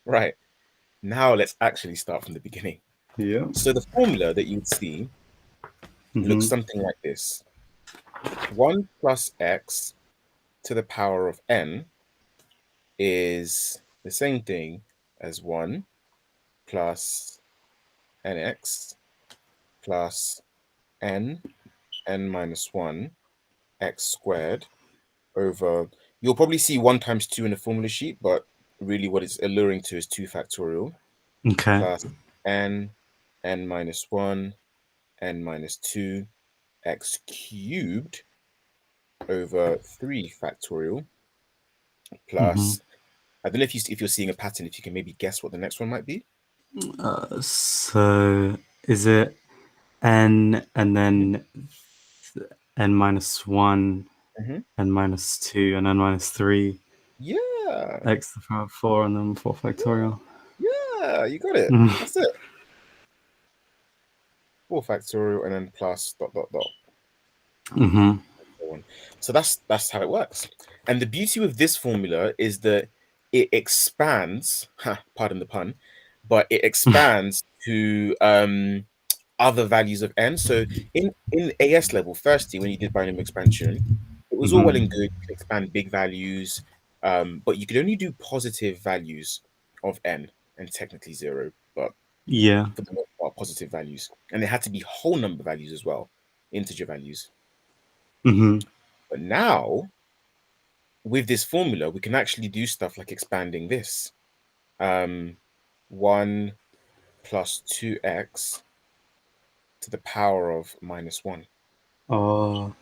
Right. Now let's actually start from the beginning. Yeah. So the formula that you'd see looks Mm-hmm. something like this. 1 plus x to the power of n is the same thing as 1 plus nx plus n minus 1 x squared over, you'll probably see 1 times 2 in the formula sheet, but really what it's alluring to is 2 factorial Okay. plus n minus 1 n minus 2 x cubed over 3 factorial Mm-hmm. plus, I don't know if you're seeing a pattern, if you can maybe guess what the next one might be. So is it n and Hmm. then n minus one, Hmm. n minus two, and n minus three, Yeah, x to the power of four, and then four factorial? yeah, you got it. Mm. That's it. 4 factorial and then plus dot dot dot. Mm-hmm. So on. So that's how it works. And the beauty with this formula is that it expands, pardon the pun, but it expands to other values of n. So in AS level, firstly, when you did binomial expansion, it was all well Mm-hmm. and good. You could expand big values, but you could only do positive values of n and technically zero, but Yeah. for the most part, positive values. And they had to be whole number values as well, integer values. Mm-hmm. But now with this formula, we can actually do stuff like expanding this. Um, 1 plus 2x to the power of minus 1. Oh.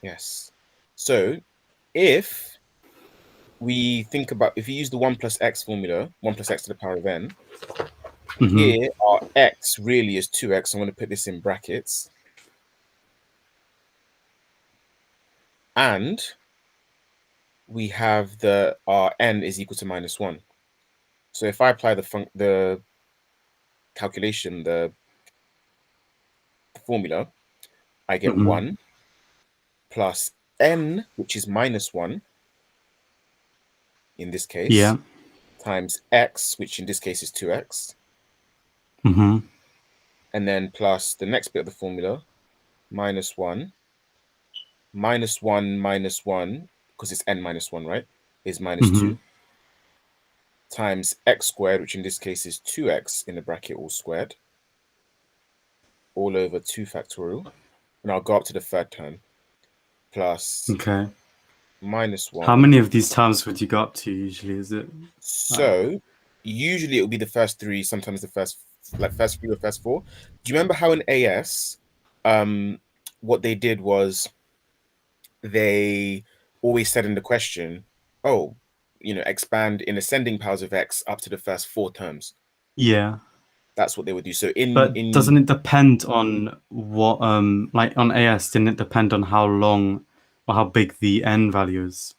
Yes. So if we think about, if you use the 1 plus x formula, 1 plus x to the power of n, Mm-hmm. here our x really is 2x. I'm going to put this in brackets. And we have our n is equal to minus 1. So if I apply the calculation, the formula, I get Mm-hmm. 1 plus n, which is minus 1 in this case, Yeah. times x, which in this case is 2x, Mm-hmm. and then plus the next bit of the formula, minus 1, minus 1, because it's n minus 1, right, is minus Mm-hmm. 2, times x squared, which in this case is 2x in the bracket all squared, all over 2 factorial. And I'll go up to the third term, plus Okay. minus How 1. many of these terms would you go up to usually? Is it like So usually it will be the first three, sometimes the first three or first four. Do you remember how in AS, um, what they did was they always said in the question, oh, expand in ascending powers of x up to the first four terms. yeah? That's what they would do. So in But in doesn't it depend on what like on AS, didn't it depend on how long or how big the n value is?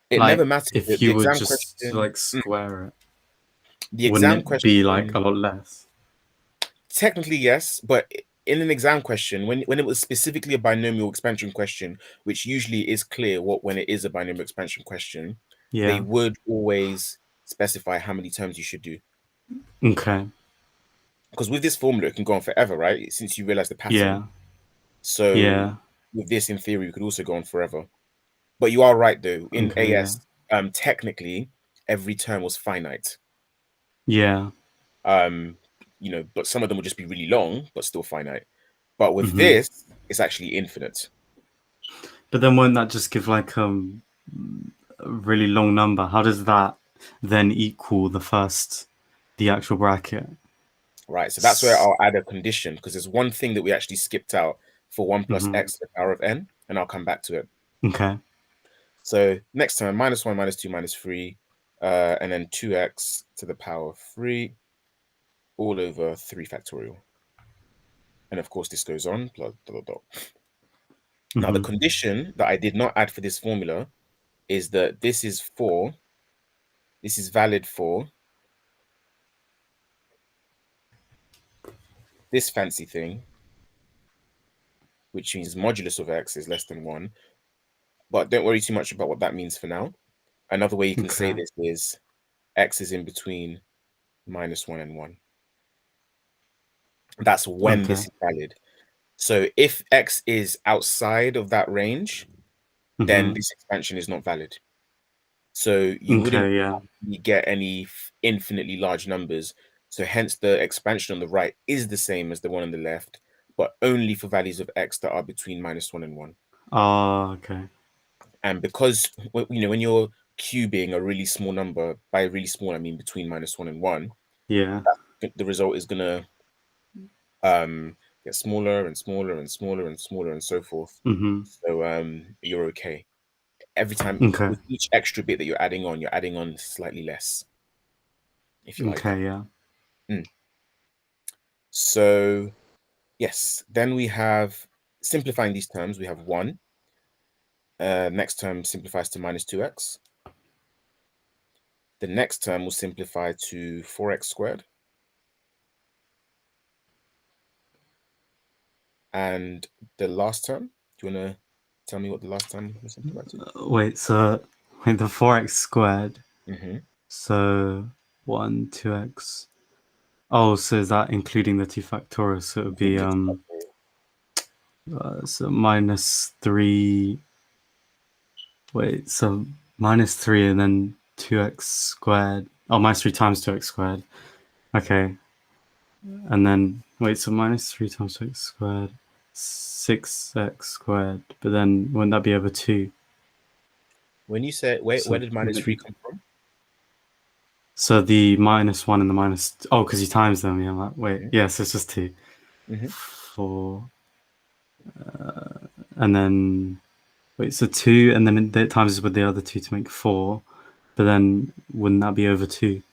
it never Like matters. The, if the you would exam just question, like square it, the wouldn't exam it be like question a lot less? technically, yes, but in an exam question, when it was specifically a binomial expansion question, which usually is clear when it is a binomial expansion question, they Yeah. would always specify how many terms you should do. Okay. Because with this formula, it can go on forever, right? Since you realize the pattern. Yeah. So Yeah. with this, in theory, we could also go on forever. But you are right, though. In Okay. Yeah. AS, technically, every term was finite. Yeah. Um, but some of them would just be really long, but still finite. But with Hmm. this, it's actually infinite. But then won't that just give like a really long number? How does that then equal the actual bracket? Right. So that's where I'll add a condition because there's one thing that we actually skipped out for 1 plus Mm-hmm. x to the power of n, and I'll come back to it. Okay. So next time, minus 1, minus 2, minus 3, and then 2x to the power of 3, all over 3 factorial. And of course, this goes on, blah, blah, blah, blah. Now, the Mm-hmm. condition that I did not add for this formula is that this is valid for this fancy thing, which means modulus of x is less than 1. But don't worry too much about what that means for now. Another way you can say Okay. this is x is in between -1 and 1. That's when Okay. this is valid. So if x is outside of that range, then Mm-hmm. this expansion is not valid. So you wouldn't Okay. Yeah. get any infinitely large numbers. So hence the expansion on the right is the same as the one on the left, but only for values of x that are between -1 and 1. Oh, okay. And because when you're cubing a really small number, by really small I mean between -1 and 1, Yeah. the result is gonna get smaller and smaller and smaller and smaller and so forth. Mm-hmm. So you're okay. Every time Okay. with each extra bit that you're adding on slightly less, if you like. Okay. Yeah. Mm. So yes, then we have simplifying these terms. We have 1. Next term simplifies to -2x. The next term will simplify to 4x squared. And the last term, do you want to tell me what the last term will simplify to? Wait. So wait, the 4x squared. Mm-hmm. So 1 2x. Oh, so is that including the 2 factorial? So it would be Including the two factorial. so -3. Wait, so -3 and then 2x squared. Oh, -3 times 2x squared. Okay. And then, wait, so -3 times 2x squared, 6x squared. But then, wouldn't that be over 2? When you say, wait, where So, did wouldn't it -3 be. come from? So the -1 and the minus. Oh, because you times them. Yeah, like, wait. Mm-hmm. Yeah, so it's just 2. Mm-hmm. 4. And then, wait, so 2, and then it times with the other 2 to make 4. But then, wouldn't that be over 2?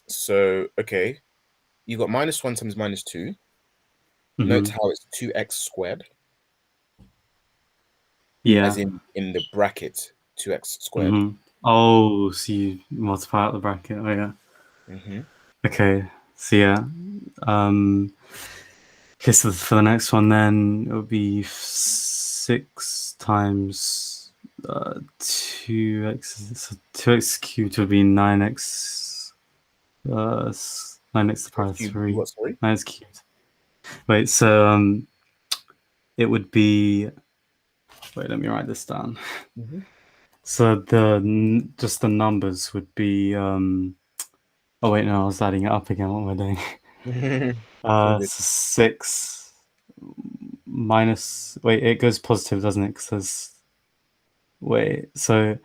So, okay, you got -1 times -2. Note Mm-hmm. how it's 2x squared, as Yeah. in the bracket 2x squared. Mm-hmm. Oh, so you multiply out the bracket. Oh, yeah. Mm-hmm. Okay. So, yeah. Um, okay, so for the next one, then it would be 6 times 2x. So 2x cubed would be 9x. 9x to the power 2x of cubed would be 3. what, sorry? 9x cubed. Wait, so it would be. Wait, let me write this down. Mm-hmm. So just the numbers would be. Oh wait, no, I was adding it up again. What am I doing? It's all good. So 6 minus. Wait, it goes positive, doesn't it? 'Cause there's. Wait, so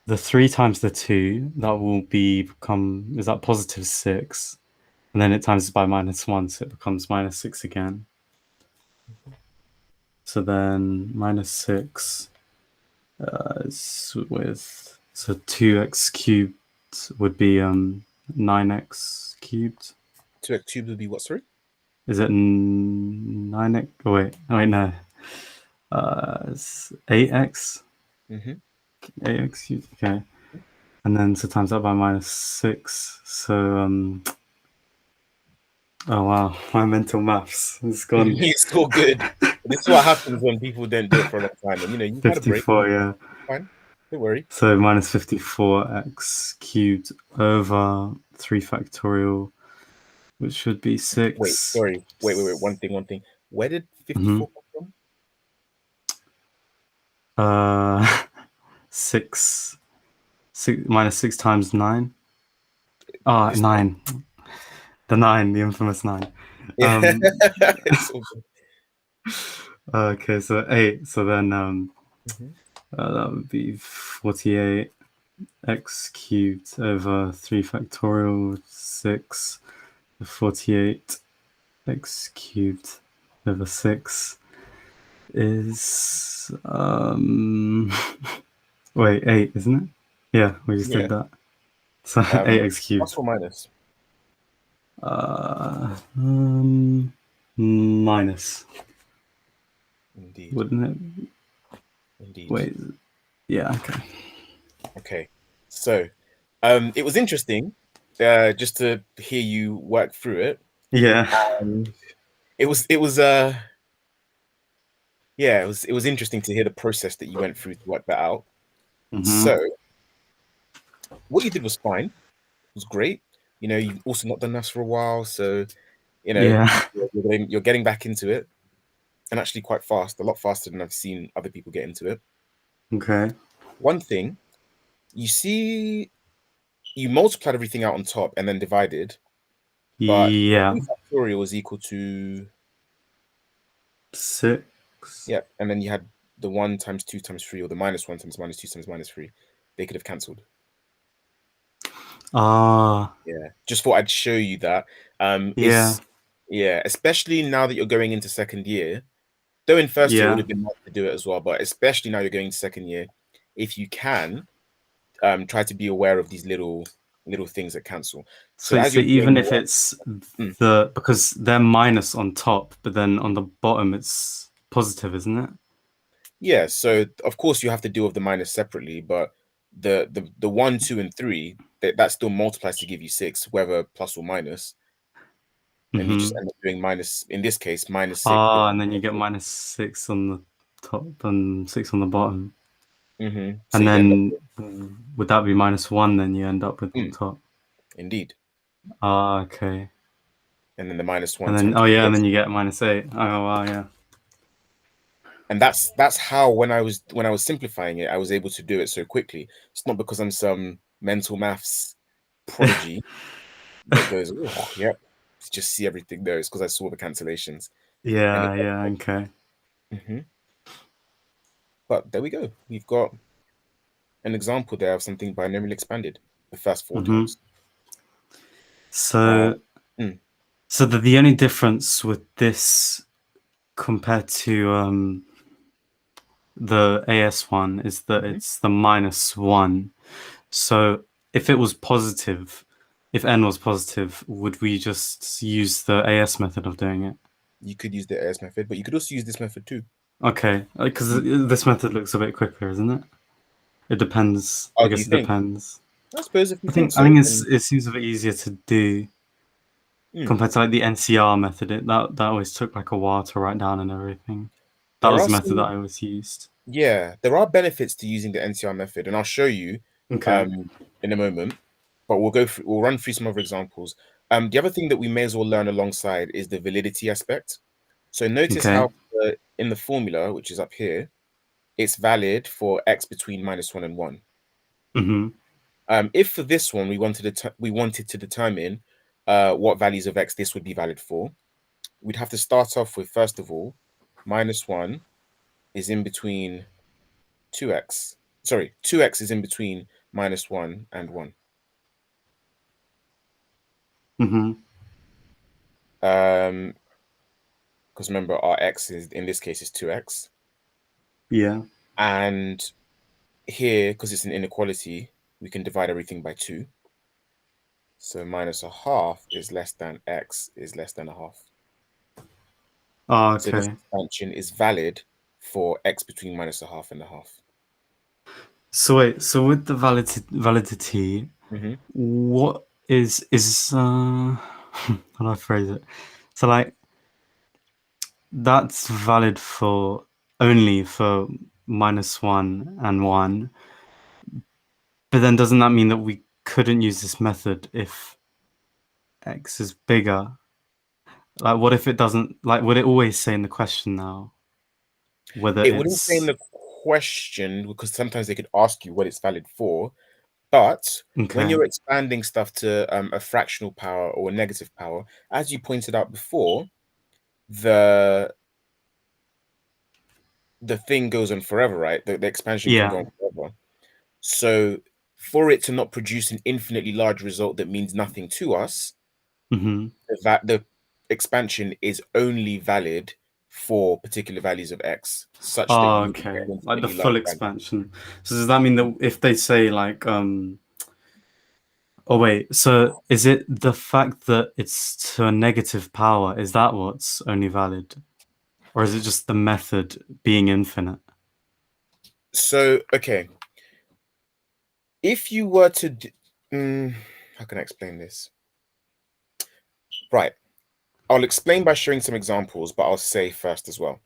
the 3 times the 2, that will become. Is that +6? And then it times by -1, so it becomes -6 again. So then -6 is with. So 2x cubed would be 9x cubed. 2x cubed would be what, sorry? Is it 9x? Oh, wait, no. It's 8x. Mm-hmm. 8x cubed. Okay. And then so times that by -6. So, oh wow, my mental maths has gone It's all good. This is what happens when people don't do it for a long time. And you've had a break. 54, yeah. Fine. Don't worry. So -54x cubed over 3 factorial, which should be Wait, 6. sorry. Wait. One thing. Where did Mm-hmm. 54 come from? Uh, 6, 6 -6 times 9. Ah, It's not. 9. The 9, the infamous 9. Yeah. Um, It's all good. okay, so 8. So then Mhm. that would be 48 x cubed over 3 factorial 6. 48 x cubed over 6 is wait, 8, isn't it? Yeah, we just did Yeah. that. So 8x Plus cubed. or minus? Uh, um, minus, Indeed. wouldn't it? Indeed. Wait, yeah, okay. Okay. So, it was interesting, just to hear you work through it. Yeah. And it was yeah, it was interesting to hear the process that you went through to work that out. Mm-hmm. So, what you did was fine. It was great. You've also not done maths for a while, so Yeah. you're getting back into it, and actually quite fast, a lot faster than I've seen other people get into it. Okay. One thing, you see, you multiplied everything out on top and then divided, but Yeah. 2 factorial is equal to, 6. yeah, and then you had the 1 times 2 times 3, or the minus 1 times minus 2 times minus 3. They could have cancelled. Ah. Yeah, just thought I'd show you that. Yeah. It's Yeah, especially now that you're going into second year. Though in first year it would Yeah. have been nice to do it as well, but especially now you're going to second year, if you can, try to be aware of these little things that cancel. So So as so you're doing even if more, it's mm, the because they're minus on top, but then on the bottom it's positive, isn't it? yeah. So of course you have to deal with the minus separately, but the 1, 2, and 3, that still multiplies to give you 6, whether plus or minus, and you just Mm-hmm. end up doing minus, in this case, minus 6 Ah, and divided then by you get 6. -6 on the top and 6 on the bottom. So And you'd end up then would that be -1 then you end up with on with, top? indeed, Ah, okay. and then the minus And 1 then times oh the yeah, and base. then you get -8. Oh wow, yeah. And that's how, when I was simplifying it, I was able to do it so quickly. It's not because I'm some mental maths prodigy that goes, oh, yep, just see everything there. It's because I saw the cancellations. And Yeah, yeah, okay. Mhm. But there we go. We've got an example there of something binomially expanded the first 4 Mm-hmm. times. Uh, So mm, so the only difference with this compared to the AS one is that mhm. it's the -1. So if it was positive, if n was positive, would we just use the AS method of doing it? You could use the AS method, but you could also use this method too. Okay, because Mm. this method looks a bit quicker, isn't it? It depends. I Oh, do you guess it think? depends. I suppose if you I think think I so, think then it seems a bit easier to do mm. compared to like the NCR method. That always took like a while to write down and everything. That There was are the method that some I always used. Yeah, there are benefits to using the NCR method, and I'll show you Okay. um, in a moment. But we'll run through some other examples. The other thing that we may as well learn alongside is the validity aspect. So notice Okay. how in the formula, which is up here, it's valid for x between -1 and 1. Mm-hmm. If for this one we wanted to determine what values of x this would be valid for, we'd have to start off with, first of all, -1 is in between 2x. Sorry, 2x is in between -1 and 1. Mm-hmm. Because remember, our x is, in this case, is 2x. Yeah. And here, because it's an inequality, we can divide everything by 2. So -1/2 is less than x is less than a half. Oh, So this okay. expansion is valid for x between -1/2 and a half. So wait, so with the validity, Hmm. what is how do I phrase it? So like that's valid for only for -1 and 1, but then doesn't that mean that we couldn't use this method if x is bigger? Like what if it doesn't like would it always say in the question now whether It wouldn't say in it's the question, because sometimes they could ask you what it's valid for. But when okay. you're expanding stuff to a fractional power or a negative power, as you pointed out before, the the thing goes on forever, right? The expansion can Yeah. go on forever. So for it to not produce an infinitely large result that means nothing to us, Mm-hmm. that the expansion is only valid for particular values of x, such that Oh, you get okay. an Like the infinitely large full value. expansion. So does that mean that if they say like oh wait, so is it the fact that it's to a negative power? Is that what's only valid? Or is it just the method being infinite? So, okay, if you were to how can I explain this? Right. I'll explain by showing some examples, but I'll say first as well.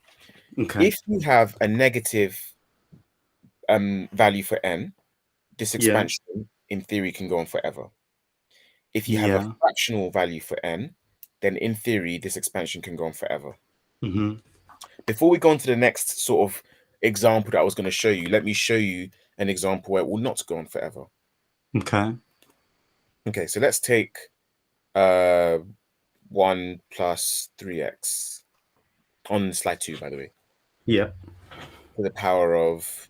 Okay. If you have a negative value for n, this Yeah. expansion in theory, can go on forever. If you have a Yeah. fractional value for n, then in theory, this expansion can go on forever. Mm-hmm. Before we go on to the next sort of example that I was going to show you, let me show you an example where it will not go on forever. Okay. Okay, so let's take uh 1 plus 3x on slide 2, by the way, Yeah. to the power of,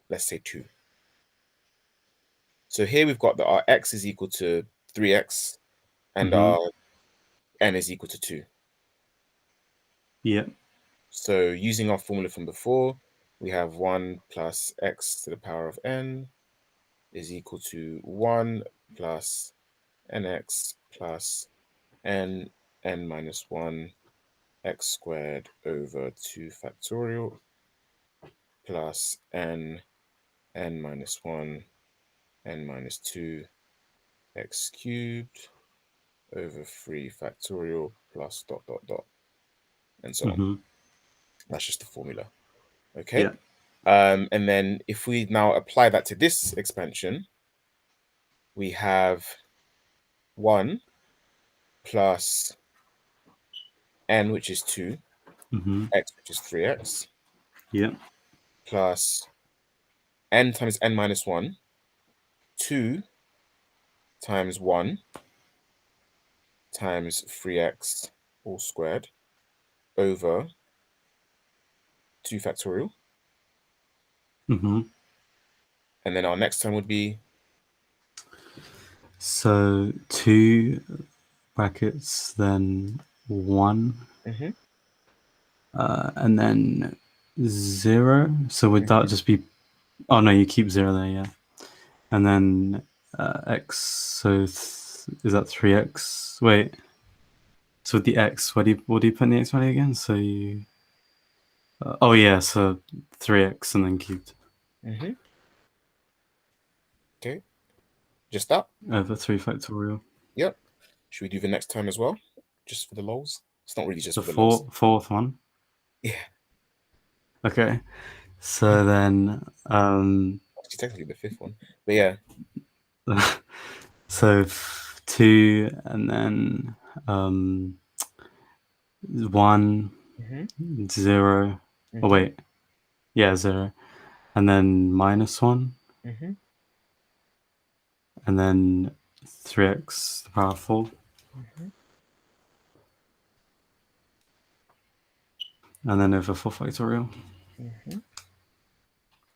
let's say, 2. So here we've got that our x is equal to 3x and Mm-hmm. our n is equal to 2. Yeah. So using our formula from before, we have 1 plus x to the power of n is equal to 1 plus nx plus n minus 1 x squared over 2 factorial plus n minus 1 n minus 2 x cubed over 3 factorial plus dot dot dot and so on. Mm-hmm. That's just the formula. Okay. Yeah. And then if we now apply that to this expansion, we have 1 plus n, which is 2, Mm-hmm. x, which is 3x, Yeah. plus n times n minus 1, 2 times 1 times 3x all squared over 2 factorial. Mm-hmm. And then our next term would be, So 2 brackets, then 1, mhm, and then 0. So would that mhm, just be? Oh no, you keep 0 there, yeah. And then x. So is that 3x? Wait. So with the x, what do you put in the x value again? So you. Oh yeah, so 3x and then cubed mhm. Okay, just that. over 3 factorial. Yep. Should we do the next term as well? Just for the lols? It's not really just The for the lols. fourth one. Yeah. Okay. So then, Actually, technically the fifth one. But yeah. so 2 and then 1, Mhm, 0. Oh mhm, wait, yeah, 0, and then minus 1, mhm, and then 3x to the power 4, mhm, and then over 4 factorial. mhm.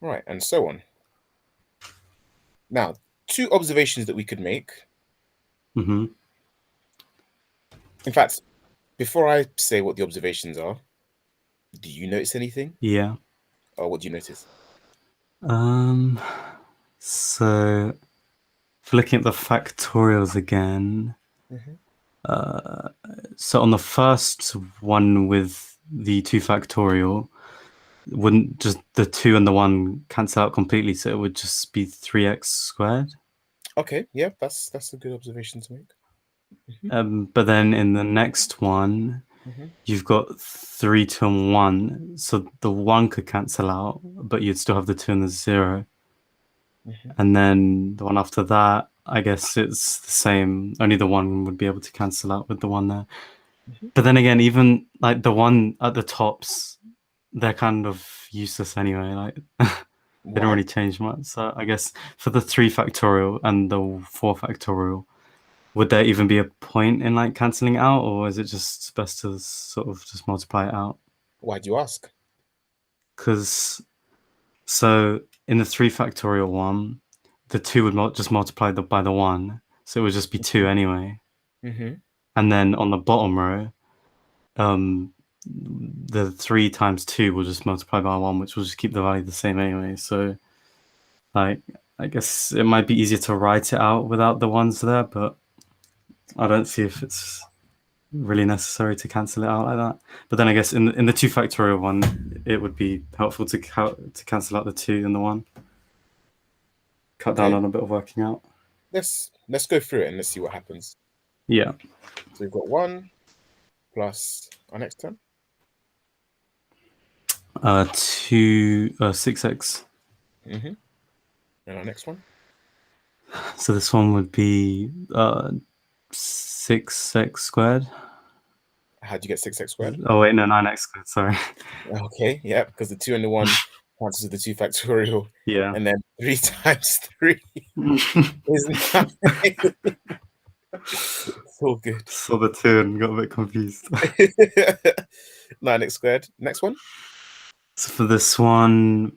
Right, and so on. Now, two observations that we could make. Mm-hmm. In fact, before I say what the observations are, do you notice anything? Yeah. Or what do you notice? Um. So, if looking at the factorials again, Mhm. so on the first one with the 2 factorial, wouldn't just the 2 and the 1 cancel out completely? So it would just be 3x squared. Okay, yeah, that's a good observation to make. Mhm, But then in the next one, mhm, you've got 3, 2, and 1. So the 1 could cancel out, but you'd still have the 2 and the 0. mhm, And then the one after that, I guess it's the same. Only the 1 would be able to cancel out with the 1 there. mhm. But then again, even like the 1 at the tops, they're kind of useless anyway. Like they don't Why? really change much. So I guess for the 3 factorial and the 4 factorial, would there even be a point in like cancelling out, or is it just best to sort of just multiply it out? Why do you ask? Because so in the 3 factorial one, the 2 would just multiply by the 1, so it would just be 2 Mhm, anyway. mhm, And then on the bottom row, um, the 3 times 2 will just multiply by 1, which will just keep the value the same anyway. So like I guess it might be easier to write it out without the ones there, but I don't see if it's really necessary to cancel it out like that. But then I guess in the 2 factorial one, it would be helpful to cancel out the 2 and the 1, cut down Okay, on a bit of working out. let's go through it and let's see what happens. Yeah. So we've got 1 plus our next term. 6x. Mhm. And our next one. So this one would be 6x squared. How'd you get 6x squared? Oh wait, no, 9x squared. Sorry. Okay, yeah, because the 2 and the 1 cancels with the 2 factorial, Yeah. and then 3 times 3 is 9. It's all good. Saw the two and got a bit confused. 9x squared. Next one. So for this one,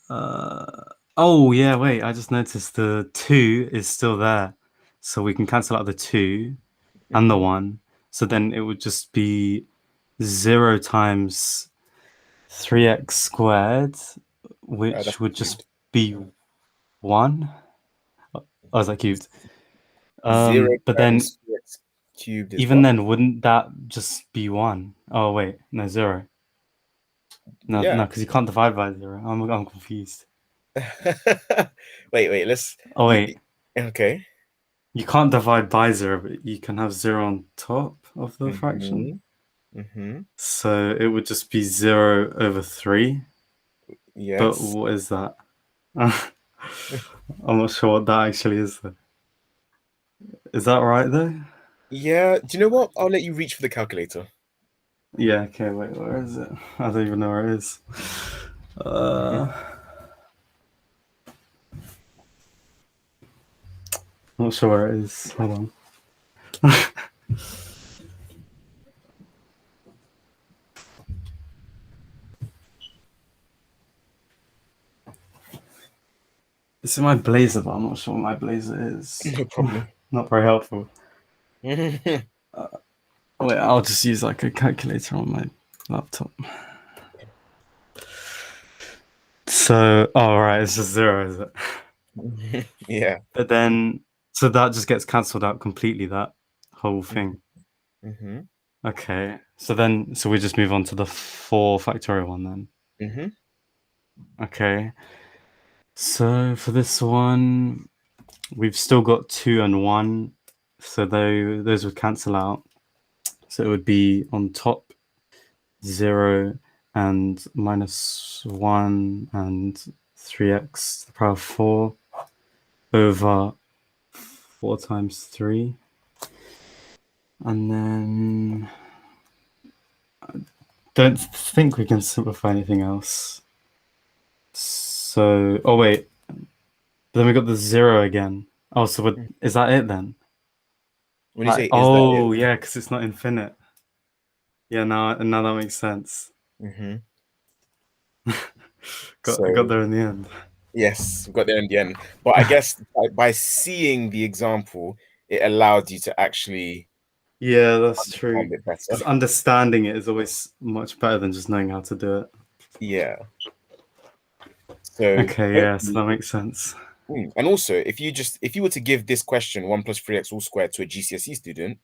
oh yeah, wait, I just noticed the two is still there. So we can cancel out the two and the Hmm. one. So then it would just be 0 times 3x squared, That's which would just cubed. be one. Oh, is that cubed? 0 But then times 3x cubed is even what? then, wouldn't that just be one? Oh wait, no, zero. No, no, Yeah. because you can't divide by zero. I'm confused. Wait, let's. Oh wait, Okay. you can't divide by zero, but you can have zero on top of the fraction. Hmm. Hmm. So it would just be 0/3. But Yes. what is that? I'm not sure what that actually is, though. Is that right, though? Yeah. Do you know what? I'll let you reach for the calculator. Yeah, okay, wait, where is it? I don't even know where it is. Uh, not sure where it is. Hold on. It's in my blazer, but I'm not sure what my blazer is. No problem. Not very helpful. Wait, I'll just use like a calculator on my laptop. So, oh, right, it's just zero, is it? Yeah. But then, so that just gets cancelled out completely, that whole thing. Hmm. Okay, so then, so we just move on to the 4 factorial one then. Hmm. Okay, so for this one, we've still got 2 and 1, so those would cancel out. So it would be on top 0 and minus 1 and 3x to the power of 4 over 4 times 3. And then don't think we can simplify anything else. So, oh wait, but then we got the 0 again. Oh, so is that it then? When you say Like, is that it? oh yeah, because it's not infinite. Yeah, now that makes sense. Hmm. Got So there in the end. yes, we got there in the end. But I guess by seeing the example, it allowed you to actually Yeah, that's understand true. it better. Because understanding it is always much better than just knowing how to do it. Yeah. So Okay, yeah, so hopefully, that makes sense. and also if you were to give this question 1 + 3x all squared to a GCSE student,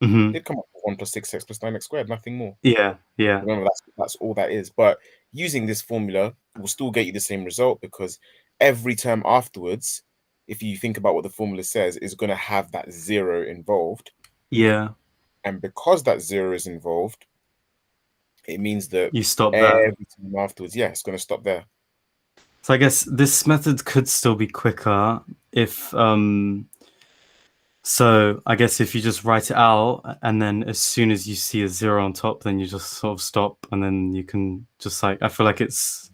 Hmm. they'd come up with 1 + 6x + 9x squared, nothing more. Yeah, yeah, Remember, that's all that is. But using this formula will still get you the same result because every term afterwards, if you think about what the formula says, is going to have that 0 involved. yeah. And because that 0 is involved, it means that You stop there. every time afterwards, yeah, it's going to stop there. So I guess this method could still be quicker if so I guess if you just write it out and then as soon as you see a 0 on top, then you just sort of stop and then you can just like I feel like it's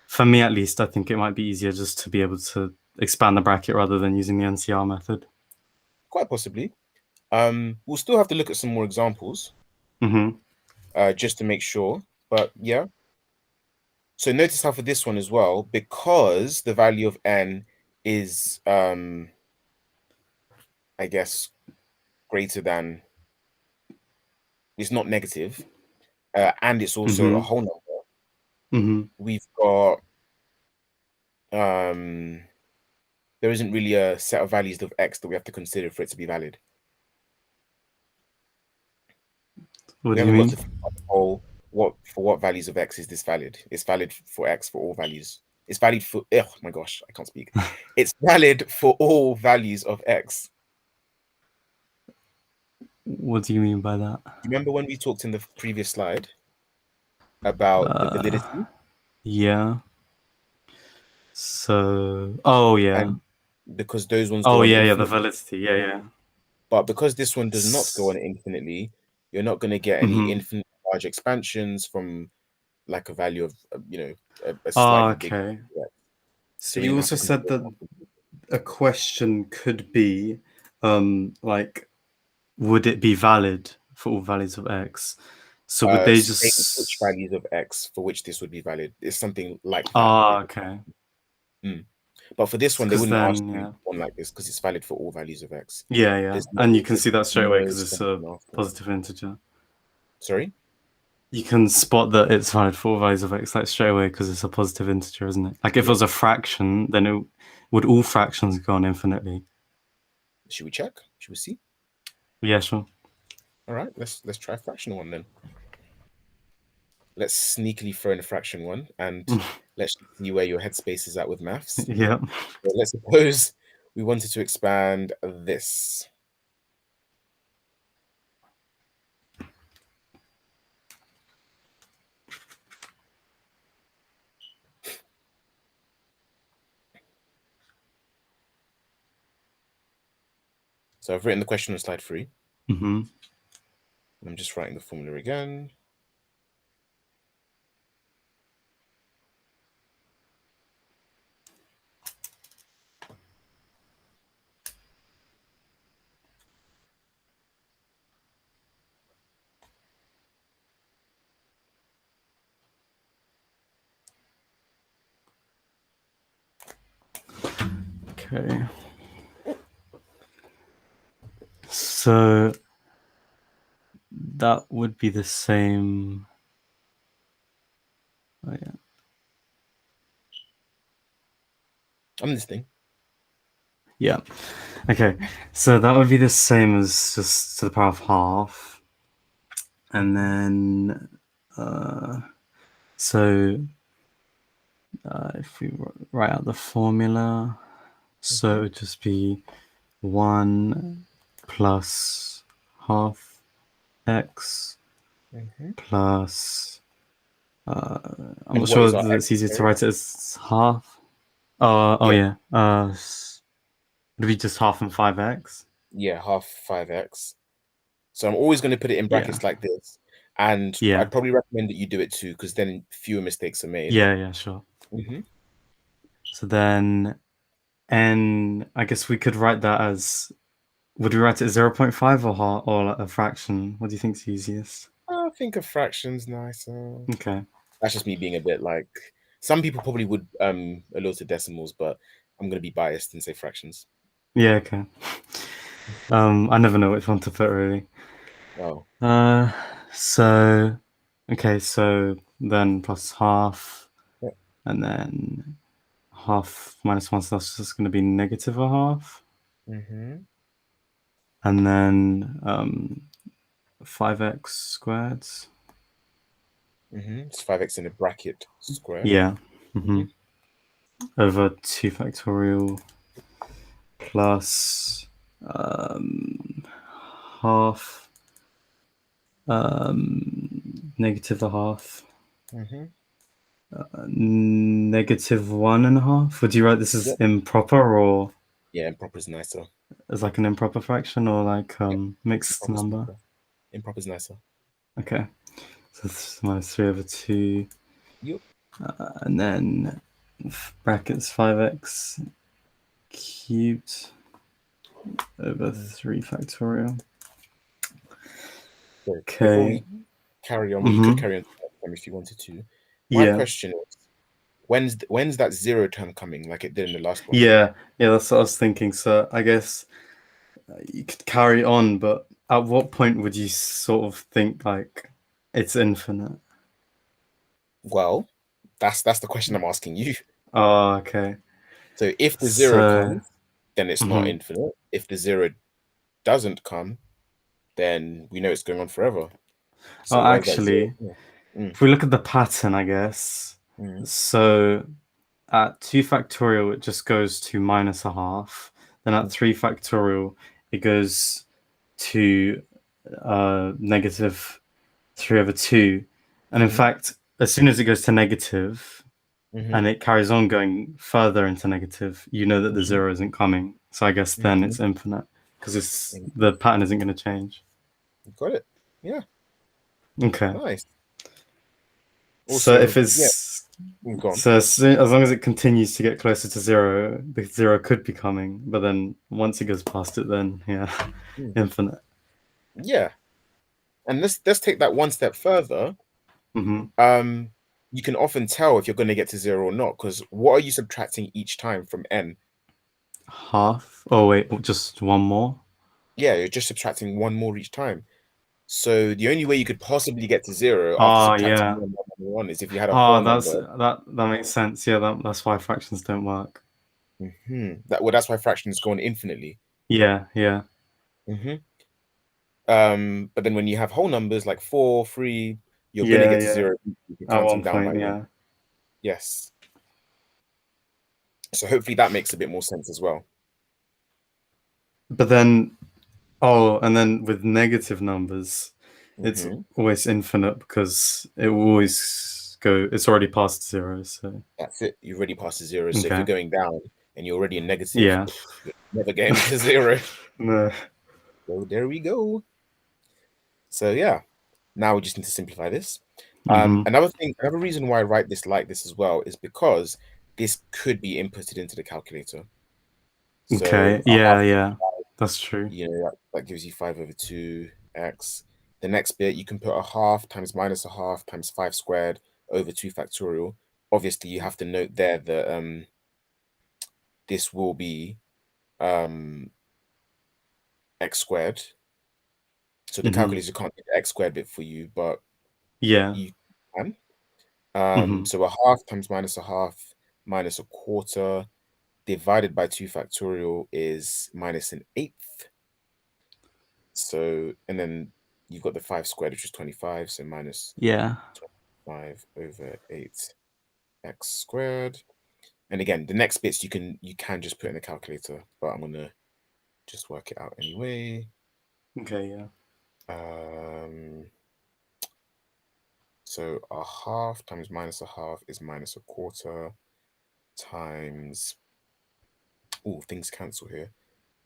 for me at least, I think it might be easier just to be able to expand the bracket rather than using the NCR method. Quite possibly. We'll still have to look at some more examples, Hmm. just to make sure. But yeah. So notice how for this one as well, because the value of n is, I guess, greater than, it's not negative, and it's also a Hmm. whole number. Hmm. We've got, um, there isn't really a set of values of x that we have to consider for it to be valid. What We do you haven't got to mean? think about the whole what for what values of x is this valid? It's valid for x for all values. It's valid for oh my gosh, I can't speak. It's valid for all values of x. What do you mean by that? You remember when we talked in the previous slide about the Uh, validity yeah. So, oh and yeah. because those ones Oh go on yeah, yeah, the infinitely. validity. Yeah, yeah. But because this one does not go on infinitely, you're not going to get any Mm-hmm. infinite large expansions from like a value of a Oh, slightly bigger. okay. Yeah. So So we you don't have also to said consider that a question could be, like, would it be valid for all values of x? So would they state which just? values of x for which this would be valid. It's something like that. Ah, okay. Mm. But for this one, they Because wouldn't ask then, you yeah, one like this because it's valid for all values of x. yeah, yeah, and you can There's see that straight away no because it's a something after. positive integer. Sorry? You can spot that it's valid for all values of x like straight away because it's a positive integer, isn't it? Like if it Yeah. was a fraction, then it would all fractions go on infinitely. Should we check? Should we see? Yeah, sure. All right, let's try fractional one then. Let's sneakily throw in a fraction one and let's see where your headspace is at with maths. Yeah. So let's suppose we wanted to expand this. So I've written the question on slide 3. Mm-hmm. I'm just writing the formula again. Okay. So that would be the same. Oh, yeah. I'm listening. Yeah. Okay. So that would be the same as just to the power of half. And Mhm, then, so if we write out the formula, so it mhm, would just be 1 plus half x mhm. plus, I'm And not what sure is our that x? it's easier to Sorry? write it as half. Oh Yeah, yeah. Would it be just half and 5x? yeah, half 5x. So I'm always going to put it in Yeah. brackets like this. And Yeah. I'd probably recommend that you do it too, because then fewer mistakes are made. Yeah, yeah, sure. Hmm. So then I guess we could write that as, would we write it as 0.5 or like a fraction? What do you think's easiest? I think a fraction's nicer. Okay. That's just me being a bit like some people probably would allure to decimals, but I'm gonna be biased and say fractions. Yeah, okay. I never know which one to put really. Oh, Uh, so okay, so then plus half, yeah. and then half minus one, so that's just going to be negative a half, Mm-hmm. and then 5x squared. Mm-hmm. It's 5x in a bracket squared. Yeah. Mm-hmm. Over 2 factorial plus um, half negative a half Mm-hmm. negative 1.5. Would you write this as Yep. improper or Yeah, improper is nicer. as like an improper fraction or like Yep. mixed Improper is number? nicer. Improper is nicer. Okay, so this is minus 3 over 2, Yep. and then brackets 5x cubed over Mm. 3 factorial. So before Okay. we carry on, well, you could Mm-hmm. carry on if you wanted to. My Yeah. question is, when's that zero term coming, like it did in the last one? Yeah. Yeah. That's what I was thinking. So I guess you could carry on, but at what point would you sort of think like it's infinite? Well, that's the question I'm asking you. Oh, okay. So if the zero So, comes, then it's not mhm. infinite. If the zero doesn't come, then we know it's going on forever. Oh, So when's that zero? actually, Yeah. Mm, if we look at the pattern, I guess, mm, so at 2 factorial, it just goes to minus a half. Then at mm, 3 factorial, it goes to negative 3 over 2. And in mhm, fact, as soon as it goes to negative, Mm-hmm. and it carries on going further into negative, you know that the Mm-hmm. zero isn't coming. So I guess then Mm-hmm. it's infinite because it's the pattern isn't going to change. Got it. Yeah. Okay. Nice. So if Also, yeah, it's gone. so as long as it continues to get closer to zero, the zero could be coming, but then once it goes past it, then yeah, infinite. Yeah. And let's take that one step further. Hmm. Um, you can often tell if you're going to get to zero or not, because what are you subtracting each time from n? Half. Oh wait, just one more. Yeah, you're just subtracting one more each time. So the only way you could possibly get to zero after Oh subtracting yeah. one is if you had a whole Oh, that's number. that makes sense. Yeah, that's why fractions don't work. That's why fractions go on infinitely. Yeah, yeah, hmm but then when you have whole numbers like 4, 3, you're gonna yeah, get to yeah. zero. You can At count them one down by point, one. yeah. Yes. So hopefully that makes a bit more sense as well. But then, oh, and then with negative numbers, it's hmm always infinite because it will always go. It's already past zero. So That's it. You've already passed the zero. So if you're okay, going down and you're already in negative, yeah. you're never getting to zero. No. So there we go. So yeah, now we just need to simplify this. Mm-hmm. Another reason why I write this like this as well is because this could be inputted into the calculator. So Okay. a half, Yeah, yeah. That's true. that gives you 5/2x. The next bit, you can put a half times minus a half times 5 squared over 2 factorial. Obviously, you have to note there that this will be um, x squared. So the Mm-hmm. calculator can't do the x squared bit for you, but Yeah. you can. Mm-hmm. So a half times minus a quarter divided by 2 factorial is minus an eighth. So, and then you've got the 5 squared, which is 25. So minus Yeah. 25 over 8x squared. And again, the next bits you can just put in the calculator, but I'm gonna just work it out anyway. Okay. Yeah. Um, so a half times minus a half is minus a quarter times. Oh, things cancel here.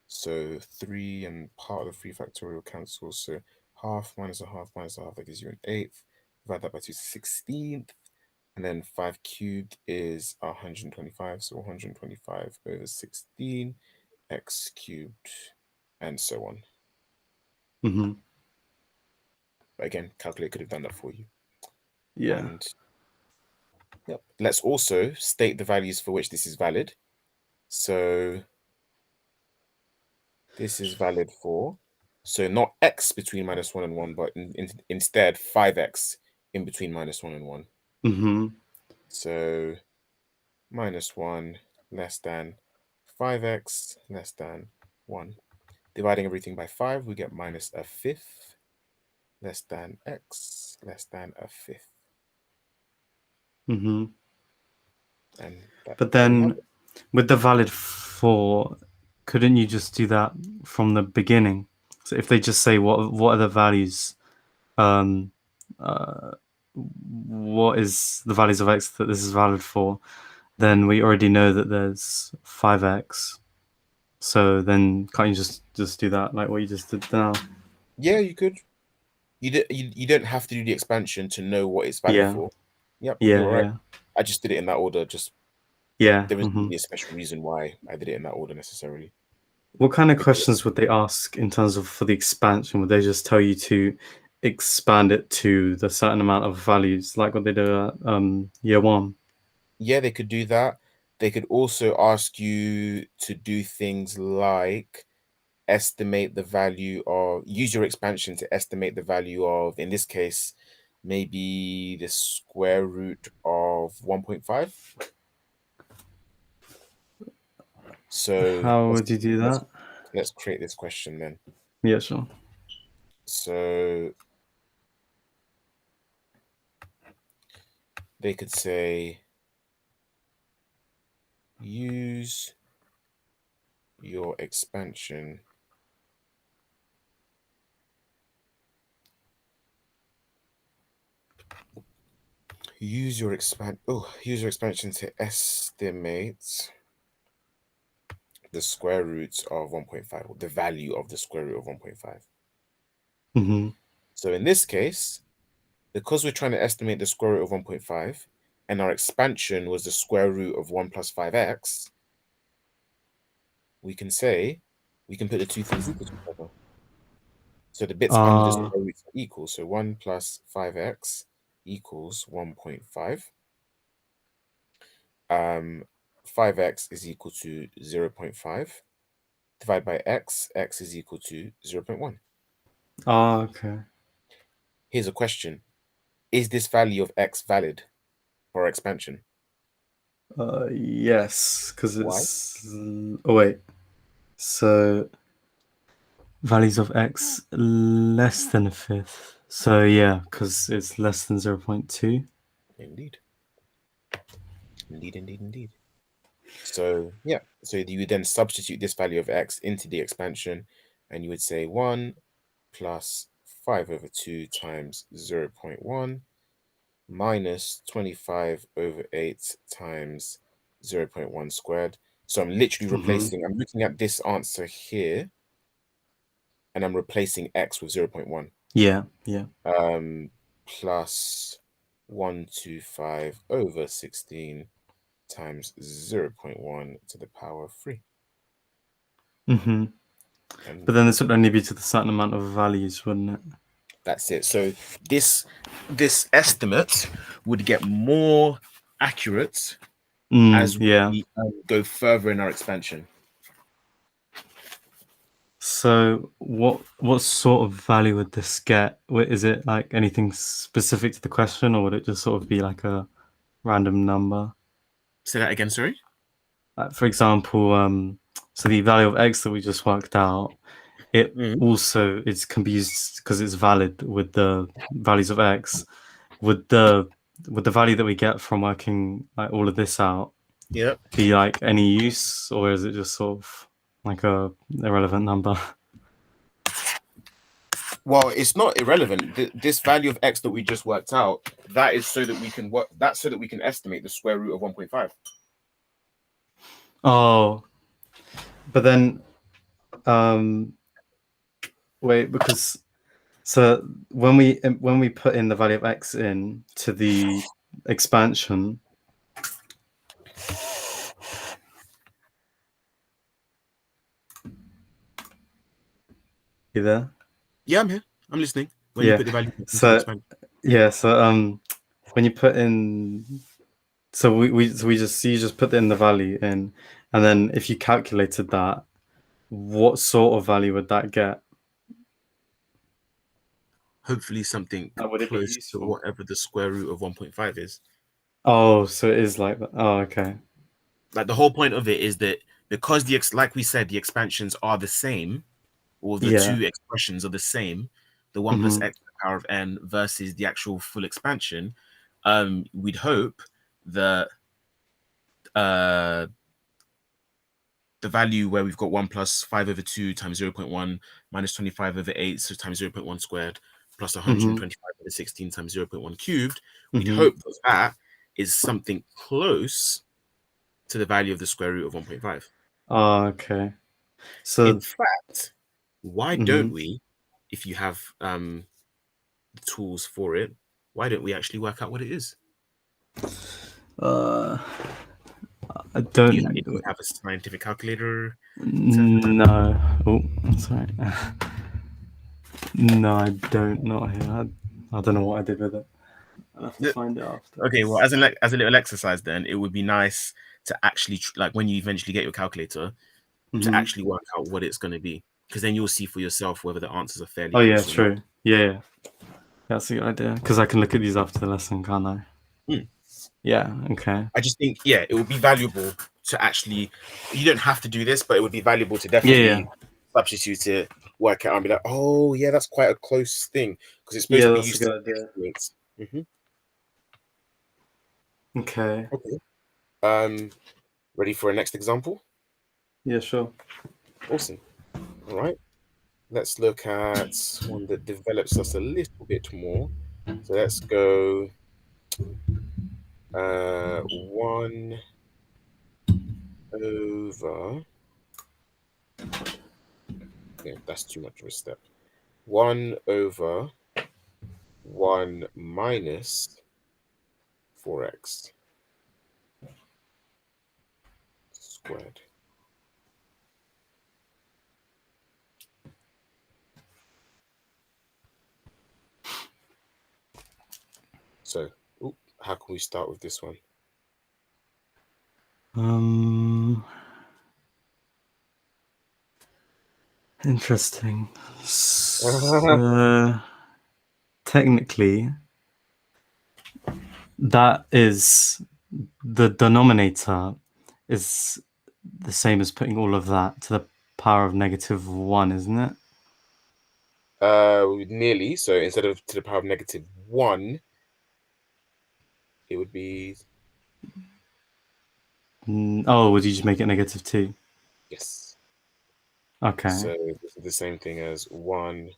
So 3 and part of the 3 factorial cancels. So half minus a half minus a half, that gives you an eighth. Divide that by 2 is 16th. And then 5 cubed is 125. So 125 over 16, x cubed, and so on. Mm-hmm. But again, calculator could have done that for you. Yeah. And yep. Let's also state the values for which this is valid. So this is valid for, so not x between minus 1 and 1, but instead 5x in between minus 1 and 1. Mm-hmm. So minus 1 less than 5x less than 1. Dividing everything by 5, we get minus a fifth less than x less than a fifth. Mm-hmm. And But there we have then it. with the valid for, couldn't you just do that from the beginning? So if they just say what are the values, um, uh, what is the values of x that this is valid for, then we already know that there's 5x. So then can't you just do that like what you just did now? Yeah, you could. You don't have to do the expansion to know what it's valid Yeah, for. Yep, you're yeah, right. yeah, I just did it in that order. Just yeah. there isn't Hmm. really a special reason why I did it in that order necessarily. What kind of Because questions would they ask in terms of for the expansion? Would they just tell you to expand it to the certain amount of values, like what they do at year one? yeah, they could do that. They could also ask you to do things like estimate the value of, use your expansion to estimate the value of, in this case, maybe the square root of 1.5. So How let's would you do let's that? let's create this question then. Yeah, sure. So they could say use your expansion use your expansion to estimate the square root of 1.5, the value of the square root of 1.5. Mm-hmm. So in this case, because we're trying to estimate the square root of 1.5, and our expansion was the square root of 1 plus 5x, we can say, we can put the two things equal to each other. So the bits under the Uh, square roots are equal. So 1 plus 5x equals 1.5. 5x is equal to 0.5. Divide by x is equal to 0.1. okay. Here's a question. Is this value of x valid for our expansion? Yes, because Why? it's. Oh, wait. So values of x less than a fifth. So yeah, because it's less than 0.2. Indeed. Indeed, indeed, indeed. So yeah, so you would then substitute this value of x into the expansion, and you would say 1 plus 5 over 2 times 0.1 minus 25 over 8 times 0.1 squared. So I'm literally Mm-hmm. replacing, I'm looking at this answer here, and I'm replacing x with 0.1. Yeah, yeah. Plus 125 over 16 times 0.1 to the power of 3. Mm-hmm. And But then this would only be to the certain amount of values, wouldn't it? that's it. So this estimate would get more accurate as Yeah. we go further in our expansion. So what sort of value would this get? Is it like anything specific to the question, or would it just sort of be like a random number? Say that again, sorry. For example, so the value of x that we just worked out, it Mhm. also can be used because it's valid with the values of x. Would the value that we get from working like all of this out Yep. be like any use, or is it just sort of like a irrelevant number? Well, it's not irrelevant. This value of x that we just worked out, that is so that we can work. That's so that we can estimate the square root of 1.5. Oh, but then um, wait, because so when we put in the value of x in to the expansion, you there? Yeah, I'm here. I'm listening. When you Yeah. put the value into the So expansion. yeah, so when you put in, so we just so you just put in the value in, and then if you calculated that, what sort of value would that get? Hopefully something And would it be close to useful? whatever the square root of 1.5 is. Oh, so it is like that. Oh, okay. Like the whole point of it is that because like we said, the expansions are the same, or the Yeah. two expressions are the same, the 1 plus Mm-hmm. x to the power of n versus the actual full expansion, we'd hope that uh, the value where we've got 1 plus 5 over 2 times 0.1 minus 25 over 8 so times 0.1 squared plus Mm-hmm. 125 over 16 times 0.1 cubed, we'd Mm-hmm. hope that that is something close to the value of the square root of 1.5. Oh, okay. In So, fact, why don't mm-hmm. we, if you have the tools for it, why don't we actually work out what it is? uh, I If you don't. have a scientific calculator, etc. No. Oh, sorry. No, I don't. Not here. I don't know what I did with it. I'll have to find it Okay, well, afterwards. as a little exercise, then it would be nice to actually like when you eventually get your calculator to Mm-hmm. actually work out what it's going to be, because then you'll see for yourself whether the answers are fairly Oh yeah, close or not. true. Yeah, yeah. That's a good idea. Because I can look at these after the lesson, can't I? Hmm. Yeah. Okay. I just think, yeah, it would be valuable to actually. You don't have to do this, but it would be valuable to Yeah, yeah, definitely substitute it, work it out, and be like, oh yeah, that's quite a close thing because it's supposed yeah. to be That's a used to good idea. estimate. Okay. Okay. Um, ready for a next example? Yeah, sure. Awesome. All right. Let's look at one that develops us a little bit more. So let's go. 1 over. Yeah, that's too much of a step. 1 over 1 minus 4x squared. So, how can we start with this one? Um, Interesting. So technically, that is the denominator is the same as putting all of that to the power of -1, isn't it? Nearly. So instead of to the power of -1, it would be Oh, would you just make it -2? yes. Okay, So this is the same thing as 1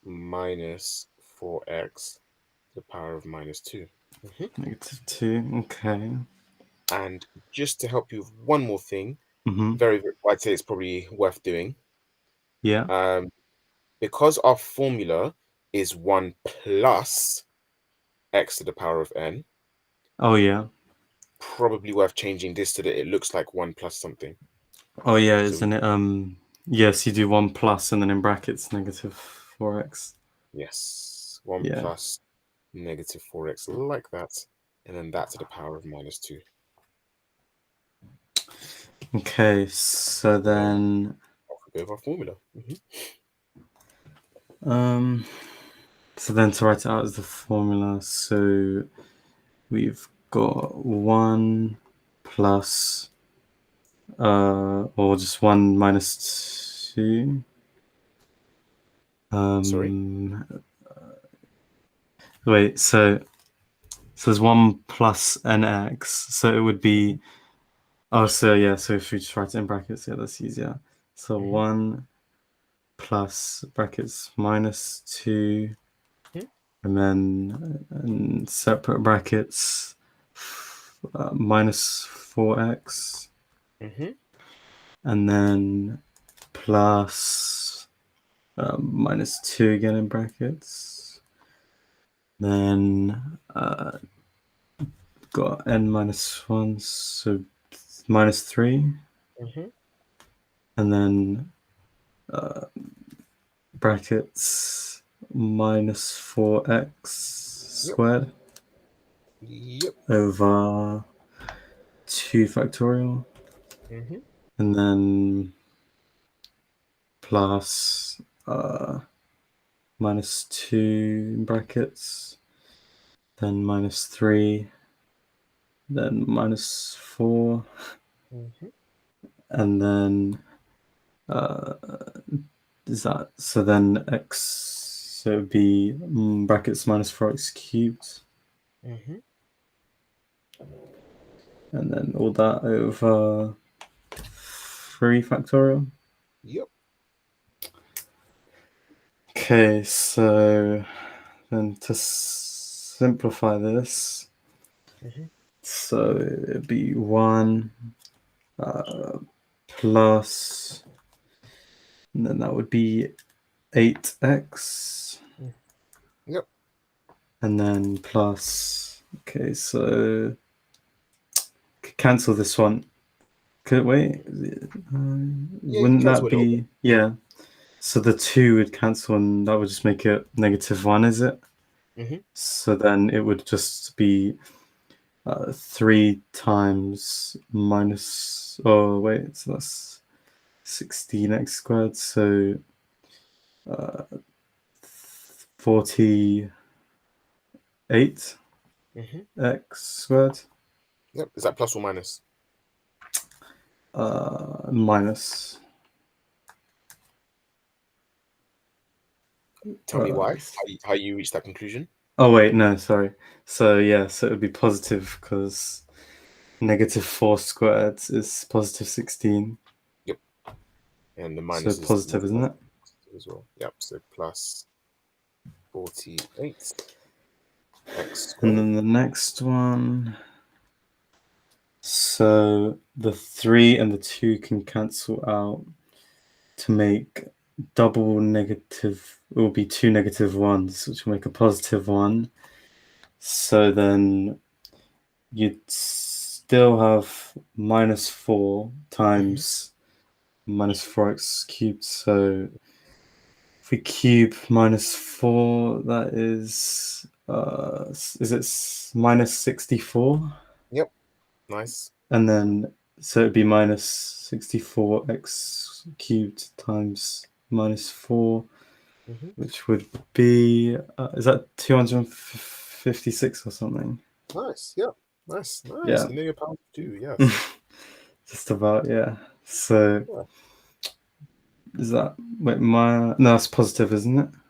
minus 4x to the power of -2. -2. Okay. And just to help you with one more thing, Mm-hmm. I'd say it's probably worth doing. Yeah. Um, because our formula is 1 plus x to the power of n, Oh yeah. probably worth changing this to it looks like 1 plus something. Oh yeah, So we, isn't it? Yes, you do 1 plus and then in brackets -4x. yes, 1 Yeah. plus -4x, like that. And then that to the power of -2. Okay, so Then then off we go with our formula. um so then to write it out as the formula, so we've got 1 plus or just 1 minus 2. Sorry? Um Wait, so there's 1 plus nx, so it would Mhm, be oh so yeah, so if we just write it in brackets, yeah, that's easier. So mhm, 1 plus brackets -2, mhm, and then separate brackets -4x, mhm, and then plus -2 again in brackets. Then got n-1, so -3, mhm. and then brackets -4x Yep, squared yep. over 2 factorial, Mhm, and then plus -2 in brackets, then -3, then -4, mhm, and then uh, is that so? Then x, so it would be brackets -4x cubed, mhm. and then all that over 3 factorial. Yep. Okay, so then to simplify this, Mhm, so it'd be 1 plus, and then that would be 8x, mm, yep. and then plus, okay, so cancel this one. Could wait, Yeah, you can wouldn't cancel that a little bit. be, yeah, so the 2 would cancel and that would just make it -1, is it? Mhm, So then it would just be 3 times minus, oh wait, so that's 16x squared, so 48x mhm. squared, Yep. Is that plus or minus? minus Tell me uh, why. How you reach that conclusion? oh wait, no, sorry, so yeah, so it would be positive because -4 squared is +16, Yep. And the so minus is positive, isn't it? as well. Yep. So plus 48. x And squared. then the next one. So the 3 and the 2 can cancel out to make double negative. It will be two negative ones, which will make a positive one. So then you'd still have -4 Hmm. times -4x cubed. So if we cube -4, that is it -64? Yep, nice. And then so it'd be -64x cubed times -4, Hmm. which would be is that 256 or something? Nice. Yep. Nice. Nice. Yeah, You know your power too. Yes. just about, yeah. So Yeah. is that wait my no, that's positive, isn't it? Because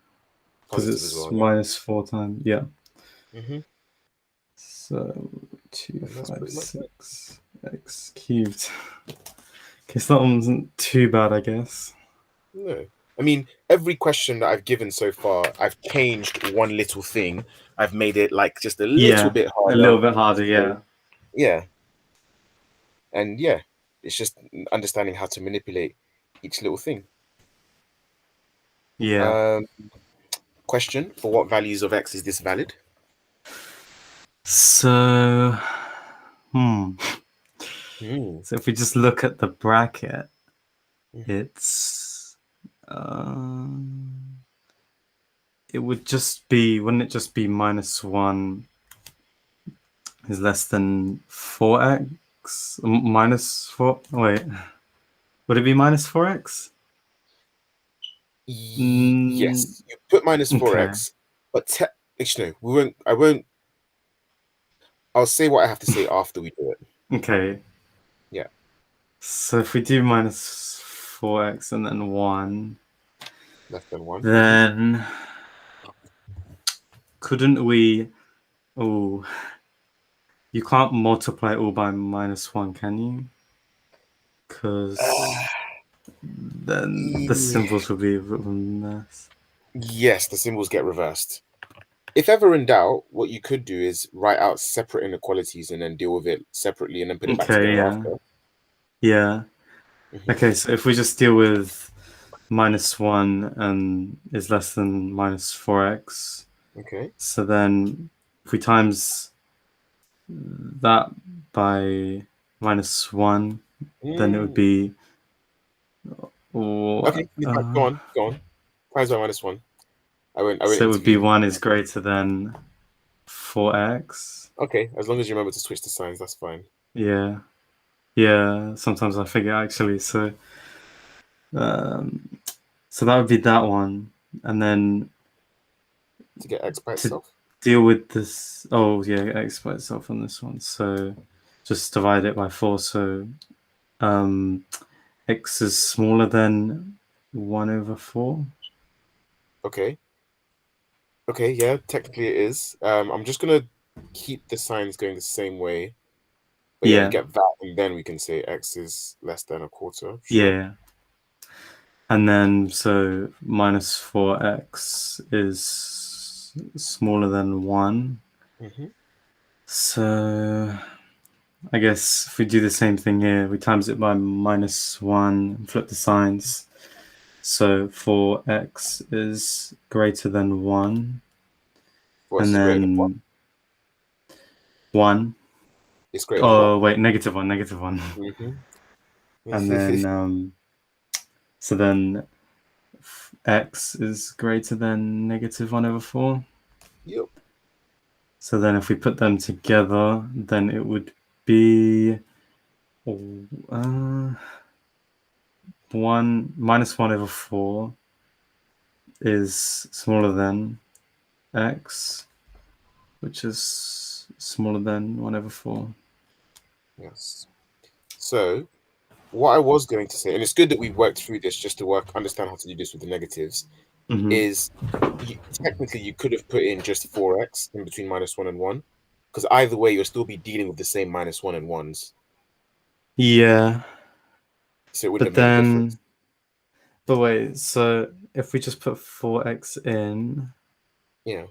Positive as it's well. Yeah. -4 times, yeah. Hmm. So two And that's five pretty much it. six x cubed. Okay, so that one wasn't too bad, I guess. No. I mean, every question that I've given so far, I've changed one little thing. I've made it like just a little Yeah, bit a harder. little bit harder, So, yeah. yeah. And yeah, it's just understanding how to manipulate each little thing. Yeah. Um, Question: for what values of x is this valid? So, hmm. Hmm. So if we just look at the bracket, Hmm. it's um, it would just be, wouldn't it just be -1 is less than 4x minus 4? Wait, would it be -4x? Mm, Yes, you put minus four okay, x, but actually, no, we won't. I won't. I'll say what I have to say after we do it. okay. Yeah, So if we do -4x and then 1, less than one. Hmm. then couldn't we? Oh, you can't multiply it all by -1, can you? Because Uh, then the symbols will be a bit of a mess. yes, the symbols get reversed. If ever in doubt, what you could do is write out separate inequalities and then deal with it separately and then put it back Okay, together yeah. after. Yeah. Hmm. Okay, so if we just deal with -1 and is less than -4x, Okay. so then if we times that by -1, then it would Mm. be Okay, what? go on, go on. Times by minus one. I won't So it would be intervene. 1 is greater than 4x. Okay, as long as you remember to switch the signs, that's fine. Yeah. Yeah, sometimes I forget actually. Um, so that would be that one. And then To get x by to itself. deal with this, oh yeah, x by itself on this one. So just divide it by 4. So um, x is smaller than 1/4. Okay. Okay, yeah, technically it is. I'm just gonna keep the signs going the same way. But yeah, you Yeah, get that, and then we can say x is less than a quarter. Sure. yeah. And then so -4x is smaller than 1. Hmm. So I guess if we do the same thing here, we times it by -1 and flip the signs. So 4x is greater than 1, What and is greater than what? then 1. It's greater than what? Oh, wait, -1, -1. Hmm. And then, so then x is greater than -1/4. Yep. So then if we put them together, then it would be 1 -1/4 is smaller than x, which is smaller than 1/4. Yes. So what I was going to say, and it's good that we've worked through this just to understand how to do this with the negatives, Hmm. is technically you could have put in just 4x in between minus one and one, because either way you'll still be dealing with the same minus one and ones, Yeah, so it wouldn't but have made a difference. then, but wait, so if we just put 4x in, Yeah.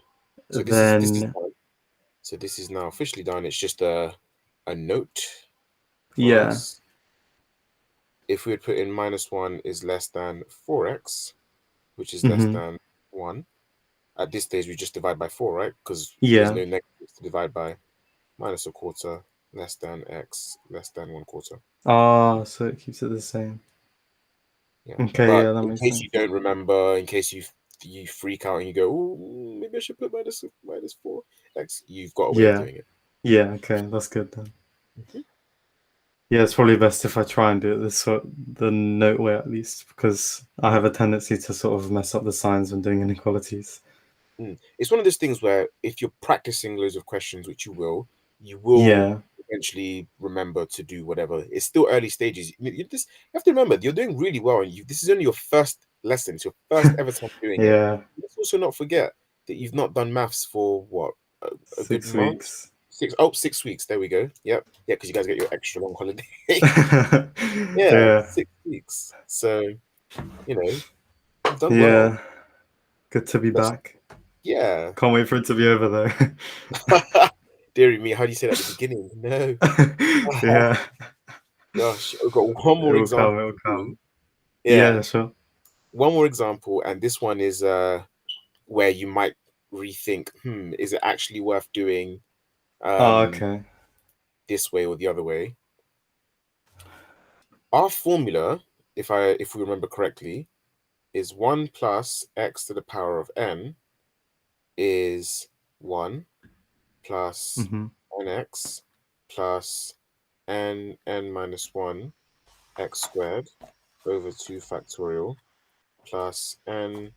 So this is then fine. So this is now officially done. It's just a note for Yeah. us. If we would put in -1 is less than 4x, which is less Mm-hmm. than 1, at this stage we just divide by 4, right? Because there's Yeah. no negatives to divide by. -1/4 less than x less than 1/4. Ah, so it keeps it the same. Yeah. Okay, But yeah, that in makes case you sense. don't remember, in case you freak out and you go, oh, maybe I should put -4x, you've got a way of Yeah. doing it. Yeah, okay, that's good then. Mhm. Yeah, it's probably best if I try and do it the note way at least, because I have a tendency to sort of mess up the signs when doing inequalities. It's one of those things where if you're practicing loads of questions, which you will Yeah. eventually remember to do whatever. It's still early stages. You have to remember you're doing really well, and this is only your first lesson. It's your first ever time doing it. Yeah. Let's also not forget that you've not done maths for what, a good Six month, weeks. 6 weeks. There we go. Yep, yeah, because you guys get your extra long holiday. Yeah, Yeah. 6 weeks. So you've done well. Yeah. Good to be Let's back. Yeah. Can't wait for it to be over Deary me, how do you say that at the beginning? No. though. Yeah. Gosh, I've got one It more will come, example it will for you. come. Yeah, Yeah, sure. one more example, and this one is where you might rethink, is it actually worth doing Oh, um okay. this way or the other way? Our formula, if we remember correctly, is 1 plus x to the power of n is 1 plus Mm-hmm. nx plus n minus 1 x squared over 2 factorial plus n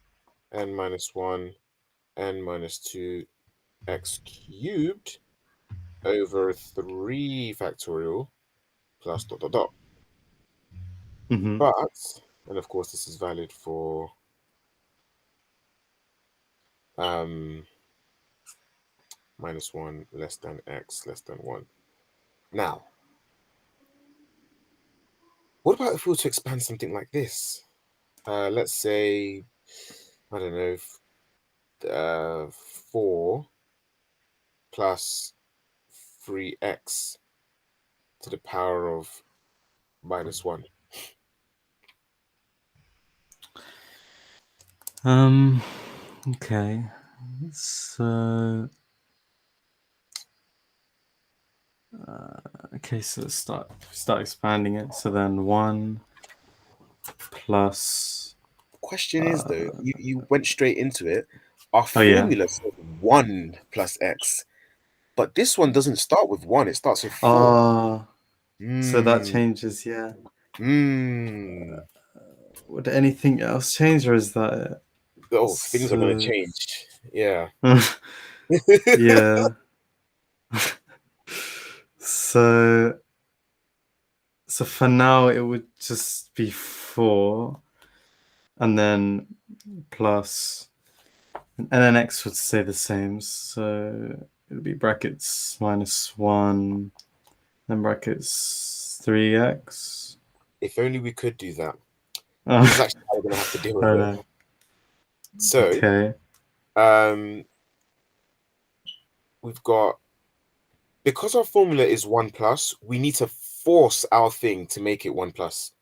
minus 1 n minus 2 x cubed over 3 factorial plus dot dot dot. Mm-hmm. But, and of course this is valid for um -1 less than x less than 1. Now, what about if we were to expand something like this? Let's say, I don't know, 4 plus 3x to the power of -1. Um, okay. So, okay, so let's start expanding it. So then 1 plus, Question is though, you went straight into it. Our oh yeah. formula says 1 plus x, but this one doesn't start with 1, it starts with 4. Ah, so that Hmm. changes, yeah. Hmm. Would anything else change, or is that it? Oh, things are gonna So, change. Yeah. yeah. So, so for now, it would just be 4, and then plus, and then x would stay the same. So it would be brackets -1, then brackets 3x. If only we could do that. Oh, This is actually how we're gonna have to deal with I it. know. So, Okay. um, we've got, because our formula is 1 plus, we need to force our thing to make it 1 plus.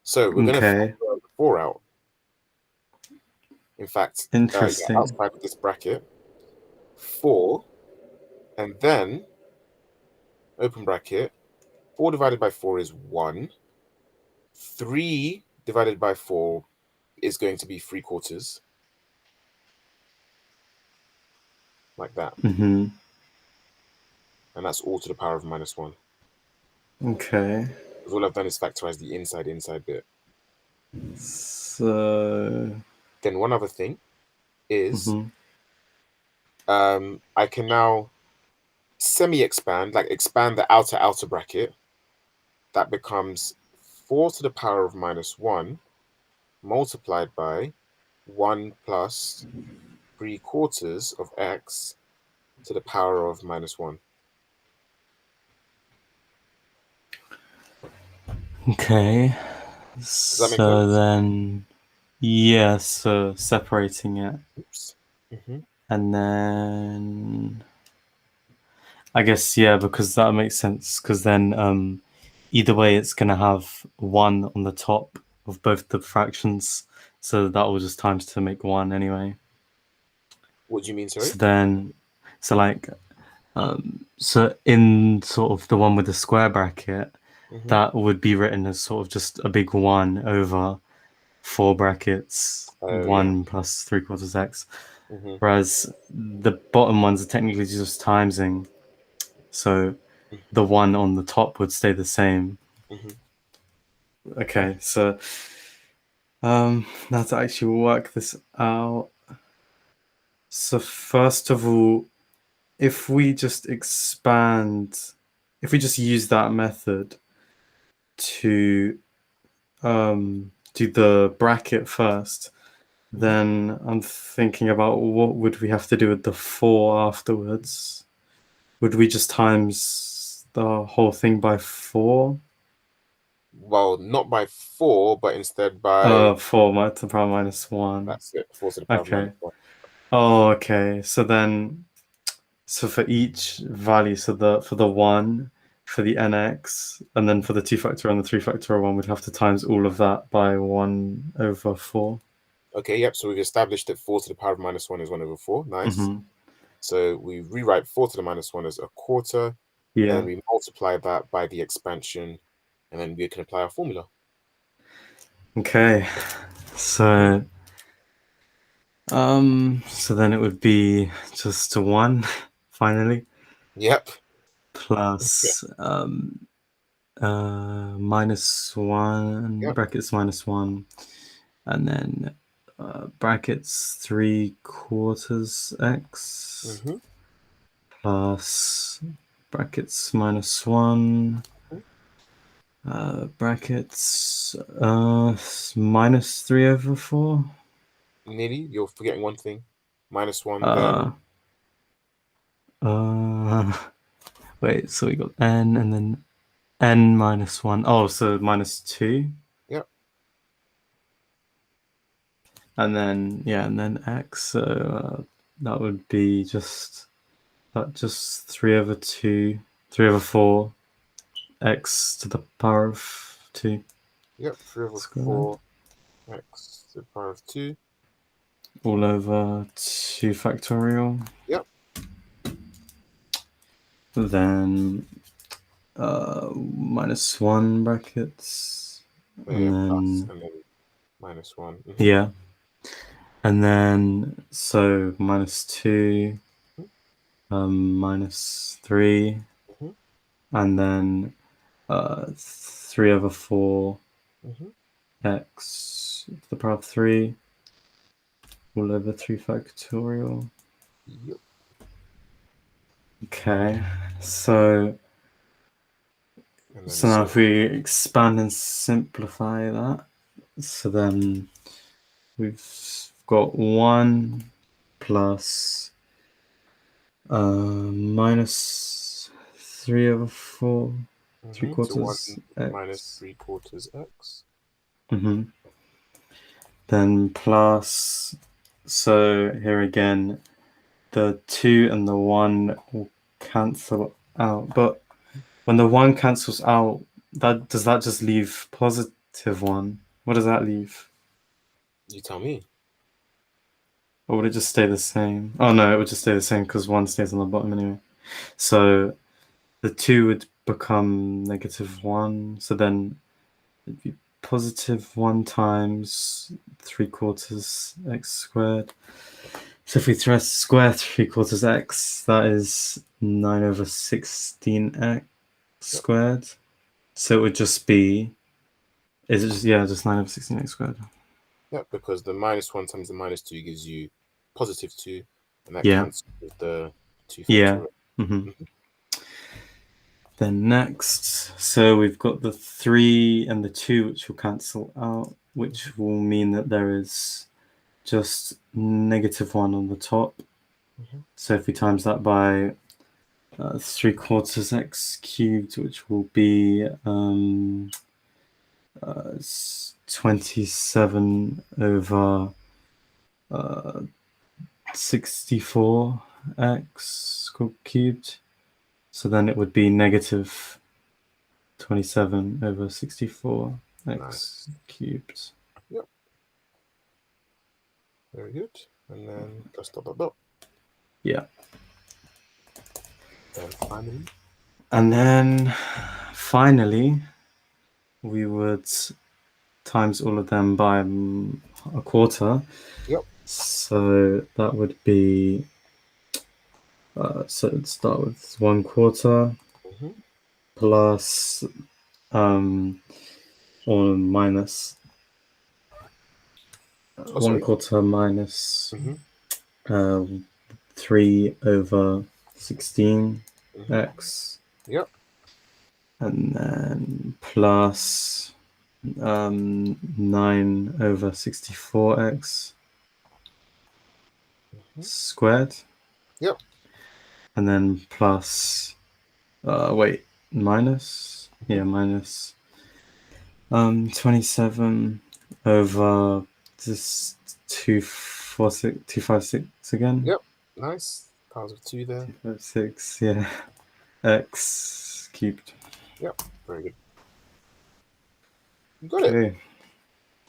So we're gonna Okay. factor the 4 out. In fact, yeah, Interesting. outside of this bracket, 4, and then open bracket, 4 divided by 4 is 1. 3 divided by 4 is going to be 3/4, like that. Mm-hmm. And that's all to the power of -1. Okay. Because all I've done is factorize the inside bit. So. Then one other thing is Mhm. I can now semi-expand, like expand the outer bracket. That becomes 4 to the power of -1 multiplied by 1 plus 3/4 of x to the power of -1. Okay. Does that make So sense? then, yeah, so separating it. Oops. Hmm. And then. I guess yeah, because that makes sense. Because then either way, it's gonna have one on the top of both the fractions, so that will just times to make one anyway. What do you mean, So sorry? then, so like so in sort of the one with the square bracket, Mm-hmm. that would be written as sort of just a big one over four brackets, Oh yeah. one plus three quarters x. Mm-hmm. Whereas the bottom ones are technically just timesing, so Mm-hmm. the one on the top would stay the same. Mm-hmm. Okay, so now to actually work this out. So first of all, if we just expand, if we just use that method to do the bracket first, Mm-hmm. then I'm thinking about what would we have to do with the four afterwards? Would we just times the whole thing by four? Well, not by four, but instead by Four to the power minus one. that's it, four to the power of Okay. minus one. Oh, okay. So then, so for each value, so the for the one, for the nx, and then for the two factorial and the three factorial one, we'd have to times all of that by 1/4. Okay, yep. So we've established that four to the power of minus one is one over four. Nice. Mm-hmm. So we rewrite four to the minus one as a quarter, and then Yeah. we multiply that by the expansion, and then we can apply our formula. Okay. Mhm. So so then it would be just a one, finally, Yep. plus minus one, Yep. brackets minus one, and then brackets three quarters x Mm-hmm. plus brackets minus one, Mm-hmm. brackets minus 3/4. Nearly. You're forgetting one thing. Minus one, then Uh, uh, wait, so we got n and then n minus one. Oh, so minus two. yep. And then yeah, and then x. So that would be just 3/2, 3/4 x to the power of two Yep. Three over squared, four x to the power of two. all over 2 factorial. Yep. Then minus one brackets, So and yeah, plus then and then minus one. Mm-hmm. yeah, and then so minus two, minus three, Mm-hmm. and then 3/4 Mm-hmm. x to the power of three, all over 3 factorial. Yep. Okay, so And then so now if so we expand and simplify that, so then we've got one plus minus 3/4, three so one quarters minus x. three quarters x. Mm-hmm. Then plus, so here again, the two and the one will cancel out. But when the one cancels out, that does that just leave positive one? What does that leave? You tell me. Or would it just stay the same? Oh no, it would just stay the same because one stays on the bottom anyway. So the two would become -1. So then it'd be positive one times 3/4 x squared. So if we throw square 3/4 x, that is 9/16 x Yep. squared. So it would just be, is it just, yeah, just 9/16 x squared. Yep. Because the minus one times the minus two gives you positive two, and that Yeah, cancels with the two yeah. factorial. hmm Mhm. Then next, so we've got the 3 and the 2, which will cancel out, which will mean that there is just -1 on the top. Mhm. So if we times that by 3/4 x cubed, which will be 27 over 64 x cubed. So then it would be negative 27 over 64 x Nice. cubed. Yep. Very good. And then plus dot dot dot. Yeah. And finally. And then finally, we would times all of them by a quarter. Yep. So that would be, so it'd start with 1/4 Mm-hmm. plus or minus Oh, one sorry. quarter minus Mm-hmm. uh, 3 over 16 Mm-hmm. x, Yep. and then plus 9 over 64 x Mm-hmm. squared, Yep. and then plus wait, minus, Mm-hmm. yeah, minus 27 over just 256 again. Yep. Nice. Powers of two there. 256, yeah. X cubed. Yep. Very good. You got it. Okay.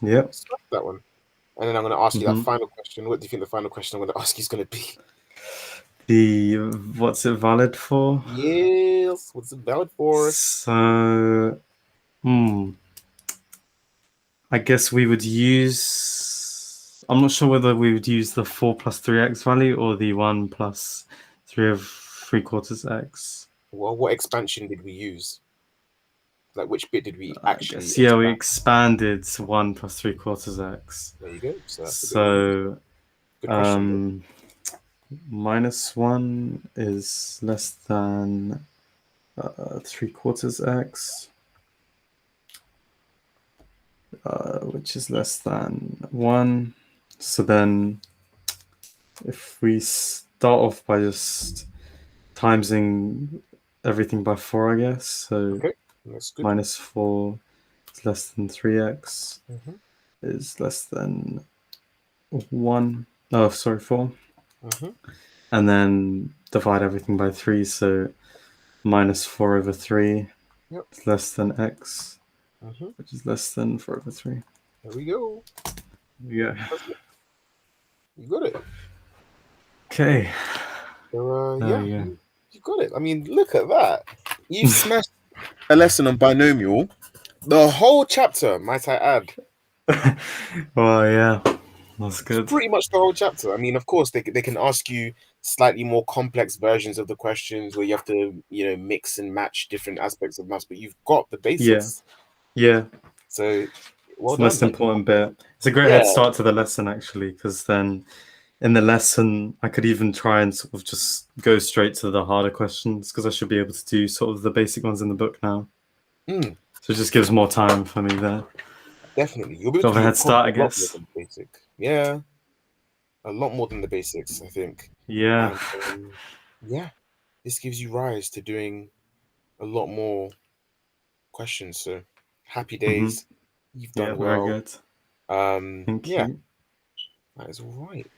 Yep. Stop that one. And then I'm going to ask you that Mm-hmm. final question. What do you think the final question I'm going to ask you is going to be? The what's it valid for? Yes. What's it valid for? So, I guess we would use. I'm not sure whether we would use the 4 plus 3x value or the 1 plus 3 of 3/4 x. Well, what expansion did we use? Like, which bit did we I actually guess, yeah, we expand? expanded 1 plus 3/4 x. There you go. So that's the bit we use. So, Good question, though. um, -1 is less than 3/4 x, which is less than 1. So then if we start off by just timesing everything by 4, I guess. So Okay, that's good. -4 is less than 3x, Mm-hmm. is less than 1. Oh, sorry, 4. Mm-hmm. And then divide everything by 3. So -4 over 3 Yep. is less than x, Mm-hmm. which is less than 4 over 3. There we go. Yeah. Perfect. You got it. Okay. So, There yeah, we go. you got it. I mean, look at that. You've smashed a lesson on binomial. The whole chapter, might I add. Well, yeah, that's It's good. pretty much the whole chapter. I mean, of course, they can ask you slightly more complex versions of the questions where you have to, mix and match different aspects of maths, but you've got the Yeah, basics. yeah. So, It's well the done. most Like, important bit. It's a great yeah. head start to the lesson, actually, because then in the lesson, I could even try and sort of just go straight to the harder questions because I should be able to do sort of the basic ones in the book now. Mm, So it just gives more time for me there. definitely. You'll be able Bit to of a do head start, I a lot more guess. than the basic. Yeah, a lot more than the basics, I think. Yeah. And yeah, this gives you rise to doing a lot more questions. So happy Hmm. days. You've Yeah, done very well. good. Thank Yeah, you. that is all right.